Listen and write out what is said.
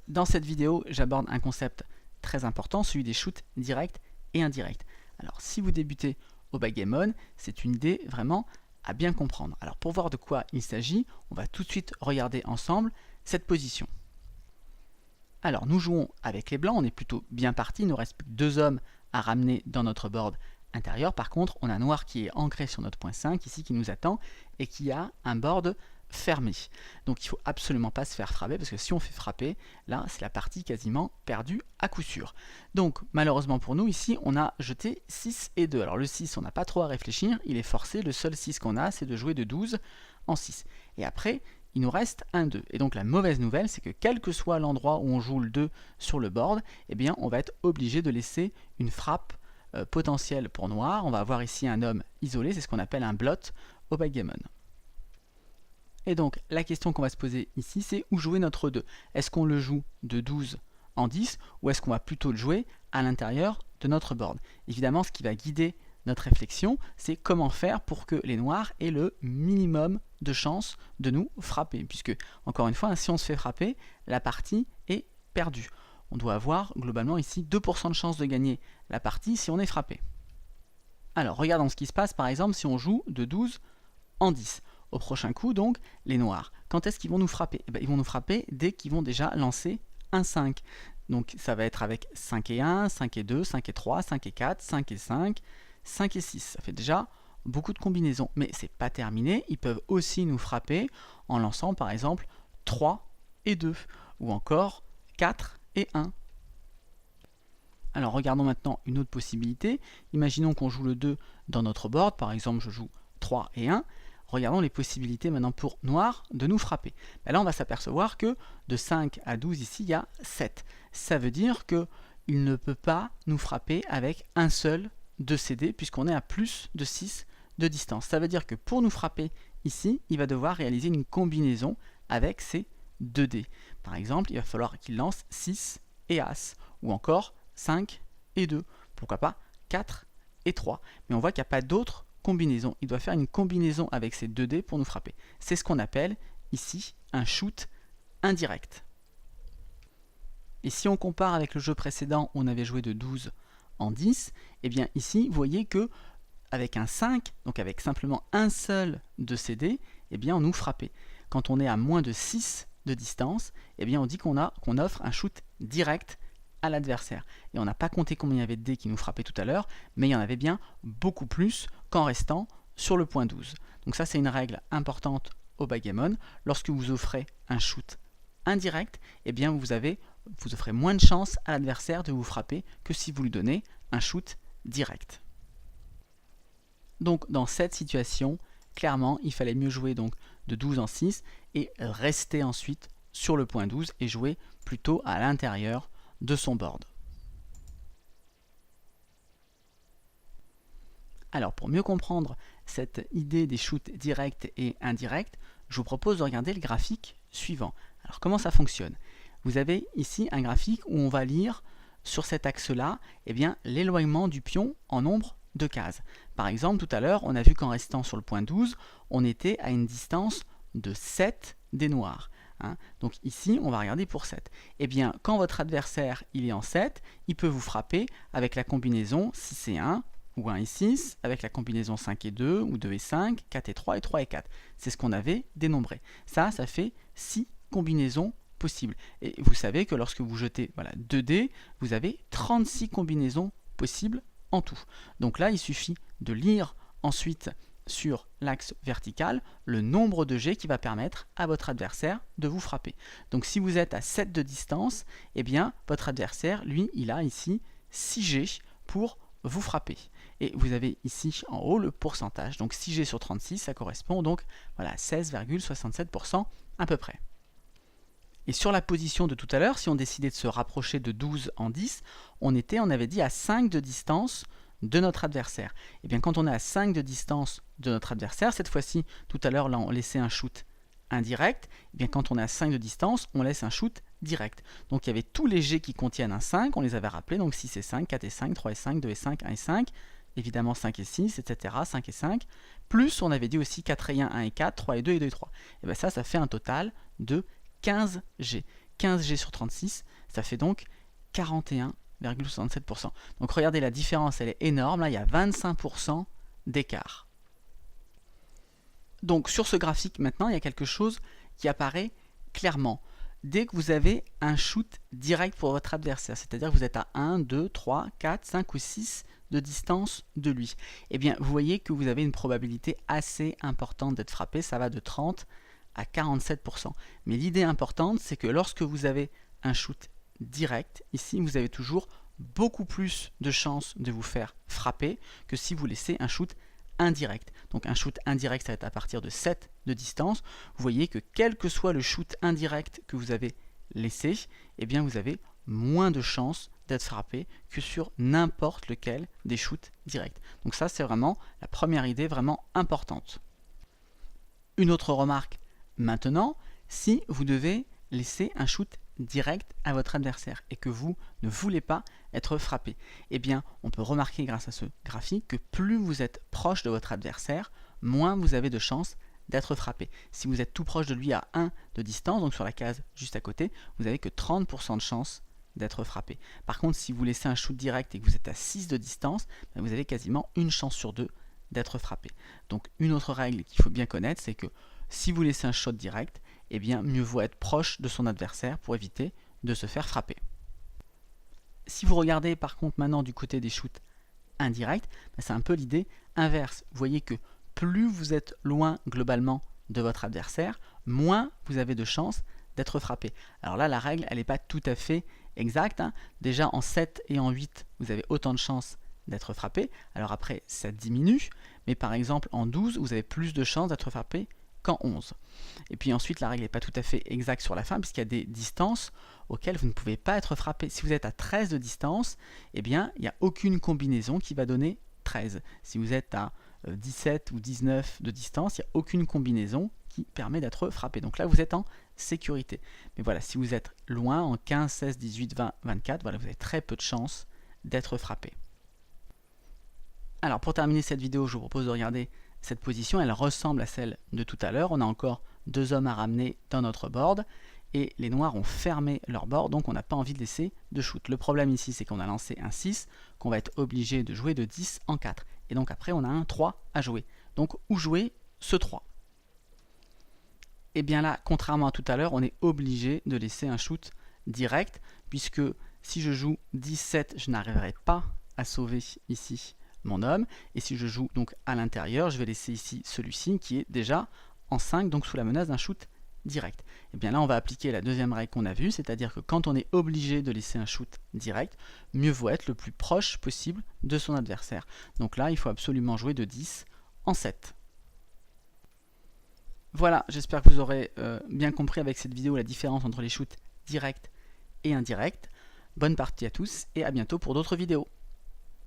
Dans cette vidéo, j'aborde un concept très important, celui des shoots directs et indirects. Alors, si vous débutez au backgammon, c'est une idée vraiment à bien comprendre. Alors, pour voir de quoi il s'agit, on va tout de suite regarder ensemble cette position. Alors, nous jouons avec les blancs, on est plutôt bien parti, il ne nous reste plus que 2 hommes à ramener dans notre board intérieur. Par contre, on a noir qui est ancré sur notre point 5, ici, qui nous attend, et qui a un board fermé. Donc il ne faut absolument pas se faire frapper, parce que si on fait frapper, là, c'est la partie quasiment perdue à coup sûr. Donc, malheureusement pour nous, ici, on a jeté 6 et 2. Alors le 6, on n'a pas trop à réfléchir, il est forcé, le seul 6 qu'on a, c'est de jouer de 12 en 6. Et après, il nous reste un 2. Et donc la mauvaise nouvelle, c'est que quel que soit l'endroit où on joue le 2 sur le board, eh bien, on va être obligé de laisser une frappe potentielle pour noir. On va avoir ici un homme isolé, c'est ce qu'on appelle un blot au backgammon. Et donc, la question qu'on va se poser ici, c'est où jouer notre 2. Est-ce qu'on le joue de 12 en 10 ou est-ce qu'on va plutôt le jouer à l'intérieur de notre board? Évidemment, ce qui va guider notre réflexion, c'est comment faire pour que les noirs aient le minimum de chances de nous frapper. Puisque, encore une fois, si on se fait frapper, la partie est perdue. On doit avoir globalement ici 2% de chance de gagner la partie si on est frappé. Alors, regardons ce qui se passe par exemple si on joue de 12 en 10. Au prochain coup, donc, les noirs, quand est-ce qu'ils vont nous frapper? Eh bien, ils vont nous frapper dès qu'ils vont déjà lancer un 5. Donc ça va être avec 5 et 1, 5 et 2, 5 et 3, 5 et 4, 5 et 5, 5 et 6. Ça fait déjà beaucoup de combinaisons. Mais ce n'est pas terminé. Ils peuvent aussi nous frapper en lançant par exemple 3 et 2. Ou encore 4 et 1. Alors regardons maintenant une autre possibilité. Imaginons qu'on joue le 2 dans notre board. Par exemple, je joue 3 et 1. Regardons les possibilités maintenant pour noir de nous frapper. Ben là, on va s'apercevoir que de 5 à 12, ici, il y a 7. Ça veut dire qu'il ne peut pas nous frapper avec un seul de ces dés, puisqu'on est à plus de 6 de distance. Ça veut dire que pour nous frapper ici, il va devoir réaliser une combinaison avec ces 2 dés. Par exemple, il va falloir qu'il lance 6 et As, ou encore 5 et 2. Pourquoi pas 4 et 3. Mais on voit qu'il n'y a pas d'autres combinaison. Il doit faire une combinaison avec ces 2 dés pour nous frapper. C'est ce qu'on appelle ici un shoot indirect. Et si on compare avec le jeu précédent où on avait joué de 12 en 10, et bien ici, vous voyez que avec un 5, donc avec simplement un seul de ces dés, eh bien on nous frappait. Quand on est à moins de 6 de distance, eh bien on dit qu'on offre un shoot direct à l'adversaire. Et on n'a pas compté combien il y avait de dés qui nous frappaient tout à l'heure, mais il y en avait bien beaucoup plus qu'en restant sur le point 12. Donc ça, c'est une règle importante au backgammon. Lorsque vous offrez un shoot indirect, eh bien vous offrez moins de chances à l'adversaire de vous frapper que si vous lui donnez un shoot direct. Donc dans cette situation, clairement, il fallait mieux jouer donc de 12 en 6 et rester ensuite sur le point 12 et jouer plutôt à l'intérieur de son board. Alors pour mieux comprendre cette idée des shoots directs et indirects, je vous propose de regarder le graphique suivant. Alors comment ça fonctionne? Vous avez ici un graphique où on va lire sur cet axe-là l'éloignement du pion en nombre de cases. Par exemple, tout à l'heure, on a vu qu'en restant sur le point 12, on était à une distance de 7 des noirs. Donc ici, on va regarder pour 7. Eh bien, quand votre adversaire il est en 7, il peut vous frapper avec la combinaison 6 et 1, ou 1 et 6, avec la combinaison 5 et 2, ou 2 et 5, 4 et 3, et 3 et 4. C'est ce qu'on avait dénombré. Ça fait 6 combinaisons possibles. Et vous savez que lorsque vous jetez 2 dés, vous avez 36 combinaisons possibles en tout. Donc là, il suffit de lire ensuite sur l'axe vertical le nombre de jets qui va permettre à votre adversaire de vous frapper. Donc si vous êtes à 7 de distance, eh bien votre adversaire, lui, il a ici 6 jets pour vous frapper. Et vous avez ici en haut le pourcentage. Donc 6 jets sur 36, ça correspond donc à 16,67% à peu près. Et sur la position de tout à l'heure, si on décidait de se rapprocher de 12 en 10, on avait dit à 5 de distance de notre adversaire. Et bien quand on est à 5 de distance de notre adversaire, cette fois-ci, tout à l'heure, là on laissait un shoot indirect, et bien quand on est à 5 de distance, on laisse un shoot direct. Donc il y avait tous les jets qui contiennent un 5, on les avait rappelés, donc 6 et 5, 4 et 5, 3 et 5, 2 et 5, 1 et 5, évidemment 5 et 6, etc., 5 et 5, plus on avait dit aussi 4 et 1, 1 et 4, 3 et 2 et 2 et 3. Et bien ça fait un total de 15 G. 15G sur 36, ça fait donc 41,67%. Donc regardez, la différence, elle est énorme. Là, il y a 25% d'écart. Donc sur ce graphique, maintenant, il y a quelque chose qui apparaît clairement. Dès que vous avez un shoot direct pour votre adversaire, c'est-à-dire que vous êtes à 1, 2, 3, 4, 5 ou 6 de distance de lui, eh bien, vous voyez que vous avez une probabilité assez importante d'être frappé. Ça va de 30 à 47%. Mais l'idée importante, c'est que lorsque vous avez un shoot direct, ici, vous avez toujours beaucoup plus de chances de vous faire frapper que si vous laissez un shoot indirect. Donc un shoot indirect, ça va être à partir de 7 de distance. Vous voyez que quel que soit le shoot indirect que vous avez laissé, eh bien vous avez moins de chances d'être frappé que sur n'importe lequel des shoots directs. Donc ça, c'est vraiment la première idée vraiment importante. Une autre remarque maintenant, si vous devez laisser un shoot direct à votre adversaire et que vous ne voulez pas être frappé, eh bien on peut remarquer grâce à ce graphique que plus vous êtes proche de votre adversaire, moins vous avez de chances d'être frappé. Si vous êtes tout proche de lui à 1 de distance, donc sur la case juste à côté, vous n'avez que 30% de chances d'être frappé. Par contre, si vous laissez un shoot direct et que vous êtes à 6 de distance, vous avez quasiment une chance sur 2 d'être frappé. Donc une autre règle qu'il faut bien connaître, c'est que si vous laissez un shot direct, eh bien mieux vaut être proche de son adversaire pour éviter de se faire frapper. Si vous regardez par contre maintenant du côté des shoots indirects, c'est un peu l'idée inverse. Vous voyez que plus vous êtes loin globalement de votre adversaire, moins vous avez de chances d'être frappé. Alors là, la règle, elle n'est pas tout à fait exacte. Déjà en 7 et en 8, vous avez autant de chances d'être frappé. Alors après, ça diminue, mais par exemple en 12, vous avez plus de chances d'être frappé qu'en 11. Et puis ensuite, la règle n'est pas tout à fait exacte sur la fin, puisqu'il y a des distances auxquelles vous ne pouvez pas être frappé. Si vous êtes à 13 de distance, eh bien, il n'y a aucune combinaison qui va donner 13. Si vous êtes à 17 ou 19 de distance, il n'y a aucune combinaison qui permet d'être frappé. Donc là, vous êtes en sécurité. Mais voilà, si vous êtes loin, en 15, 16, 18, 20, 24, voilà, vous avez très peu de chances d'être frappé. Alors pour terminer cette vidéo, je vous propose de regarder cette position. Elle ressemble à celle de tout à l'heure. On a encore 2 hommes à ramener dans notre board et les noirs ont fermé leur board, donc on n'a pas envie de laisser de shoot. Le problème ici, c'est qu'on a lancé un 6, qu'on va être obligé de jouer de 10 en 4. Et donc après, on a un 3 à jouer. Donc où jouer ce 3? Et bien là, contrairement à tout à l'heure, on est obligé de laisser un shoot direct, puisque si je joue 17, je n'arriverai pas à sauver ici mon homme, et si je joue donc à l'intérieur, je vais laisser ici celui-ci qui est déjà en 5, donc sous la menace d'un shoot direct. Et bien là, on va appliquer la deuxième règle qu'on a vue, c'est-à-dire que quand on est obligé de laisser un shoot direct, mieux vaut être le plus proche possible de son adversaire. Donc là, il faut absolument jouer de 10 en 7. Voilà, j'espère que vous aurez bien compris avec cette vidéo la différence entre les shoots directs et indirects. Bonne partie à tous et à bientôt pour d'autres vidéos.